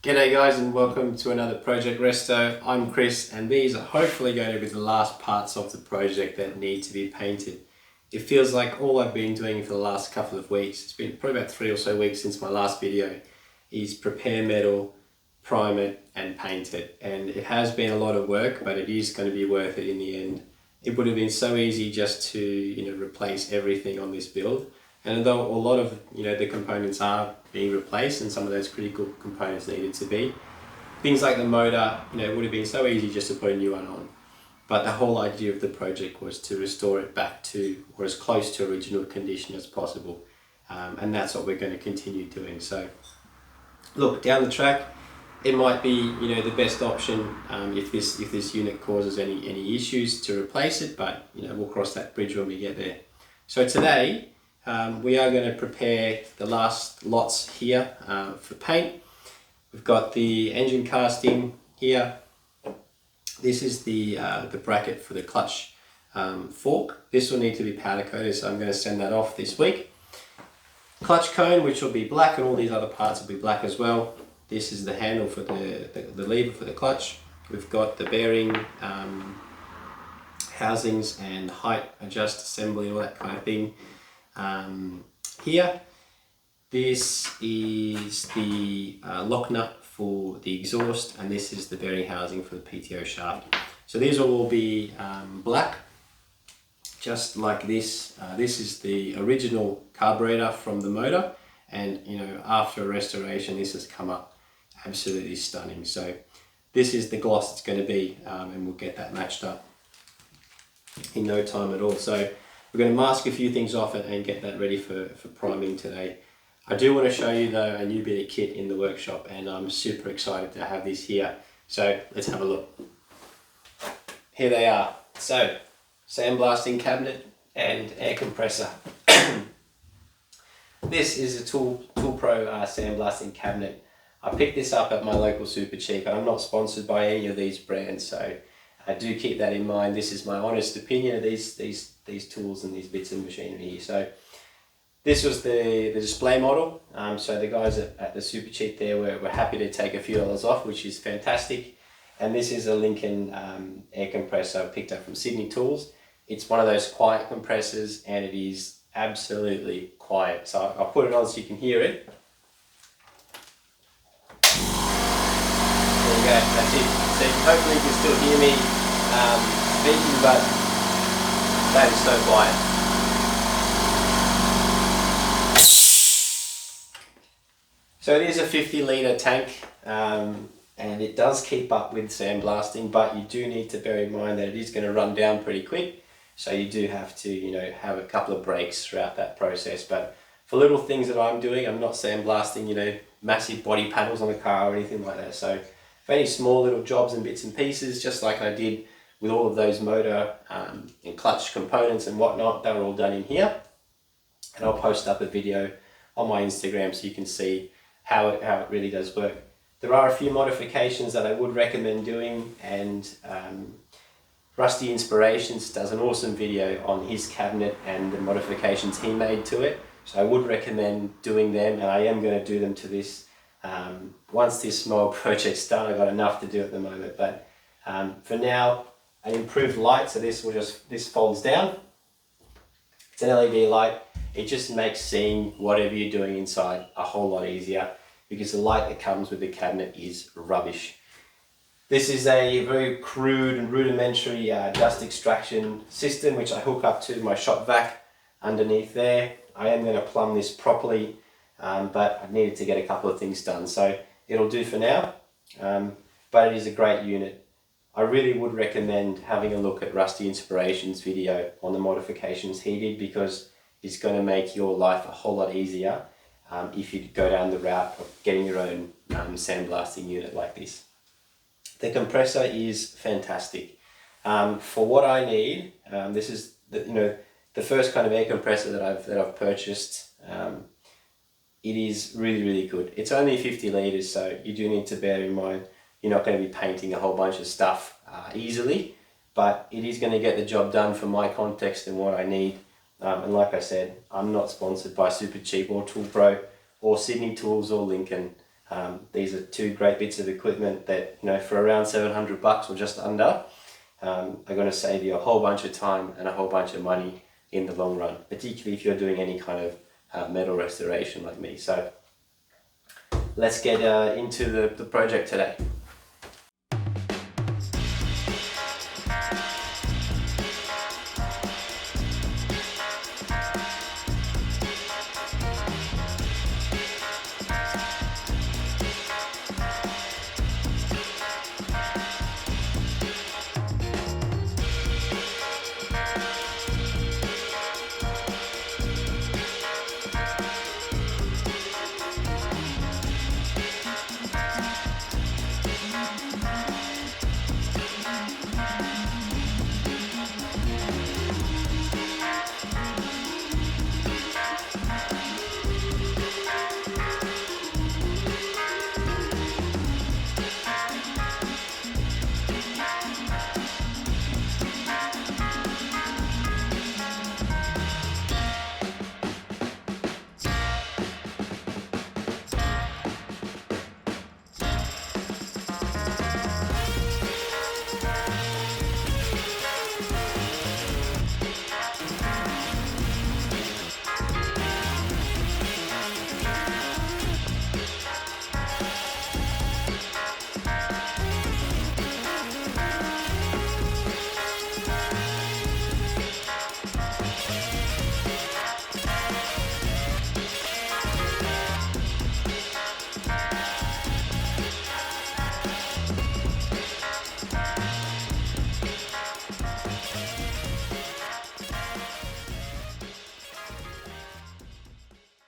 G'day guys and welcome to another Project Resto. I'm Chris and these are hopefully going to be the last parts of the project that need to be painted. It feels like all I've been doing for the last couple of weeks, it's been probably about 3 or so weeks since my last video, is prepare metal, prime it and paint it. And it has been a lot of work, but it is going to be worth it in the end. It would have been so easy just to replace everything on this build. And although a lot of the components are being replaced and some of those critical components needed to be, things like the motor, it would have been so easy just to put a new one on. But the whole idea of the project was to restore it back to, or as close to original condition as possible. And that's what we're going to continue doing. So look, down the track, it might be the best option if this unit causes any issues to replace it, but we'll cross that bridge when we get there. So today, we are going to prepare the last lots here for paint. We've got the engine casting here. This is the bracket for the clutch fork. This will need to be powder coated, so I'm going to send that off this week. Clutch cone, which will be black, and all these other parts will be black as well. This is the handle for the lever for the clutch. We've got the bearing housings and height adjust assembly, all that kind of thing. Here, this is the lock nut for the exhaust, and this is the bearing housing for the PTO shaft. So these will all be black, just like this. This is the original carburetor from the motor, and after a restoration this has come up absolutely stunning. So this is the gloss it's going to be, and we'll get that matched up in no time at all. So we're going to mask a few things off it and get that ready for priming today. I do want to show you though a new bit of kit in the workshop, and I'm super excited to have this here. So let's have a look. Here they are. So sandblasting cabinet and air compressor. This is a ToolPRO Sandblasting Cabinet. I picked this up at my local Super Cheap, and I'm not sponsored by any of these brands, so I do keep that in mind. This is my honest opinion of these tools and these bits of machinery here. So this was the display model. So the guys at the Super Cheap there were happy to take a few dollars off, which is fantastic. And this is a Lincoln air compressor I picked up from Sydney Tools. It's one of those quiet compressors, and it is absolutely quiet. So I'll put it on so you can hear it. There you go, that's it. So hopefully you can still hear me speaking, but that is so quiet. So it is a 50-litre tank, and it does keep up with sandblasting, but you do need to bear in mind that it is going to run down pretty quick. So you do have to, have a couple of breaks throughout that process. But for little things that I'm doing, I'm not sandblasting, massive body panels on the car or anything like that. So for any small little jobs and bits and pieces, just like I did with all of those motor and clutch components and whatnot, they were all done in here. And I'll post up a video on my Instagram so you can see how it really does work. There are a few modifications that I would recommend doing, and Rusty Inspirations does an awesome video on his cabinet and the modifications he made to it. So I would recommend doing them, and I am going to do them to this. Once this small project's done, I've got enough to do at the moment, but for now, an improved light, so this folds down. It's an LED light. It just makes seeing whatever you're doing inside a whole lot easier, because the light that comes with the cabinet is rubbish. This is a very crude and rudimentary dust extraction system, which I hook up to my shop vac underneath there. I am going to plumb this properly, but I needed to get a couple of things done, so it'll do for now. But it is a great unit. I really would recommend having a look at Rusty Inspirations' video on the modifications he did, because it's going to make your life a whole lot easier if you go down the route of getting your own sandblasting unit like this. The compressor is fantastic. For what I need, this is the first kind of air compressor that I've purchased. It is really good. It's only 50 litres, so you do need to bear in mind you're not going to be painting a whole bunch of stuff easily, but it is going to get the job done for my context and what I need. And like I said, I'm not sponsored by Super Cheap or ToolPRO or Sydney Tools or Lincoln. These are two great bits of equipment that, you know, for around $700 or just under, are going to save you a whole bunch of time and a whole bunch of money in the long run, particularly if you're doing any kind of metal restoration like me. So let's get into the project today.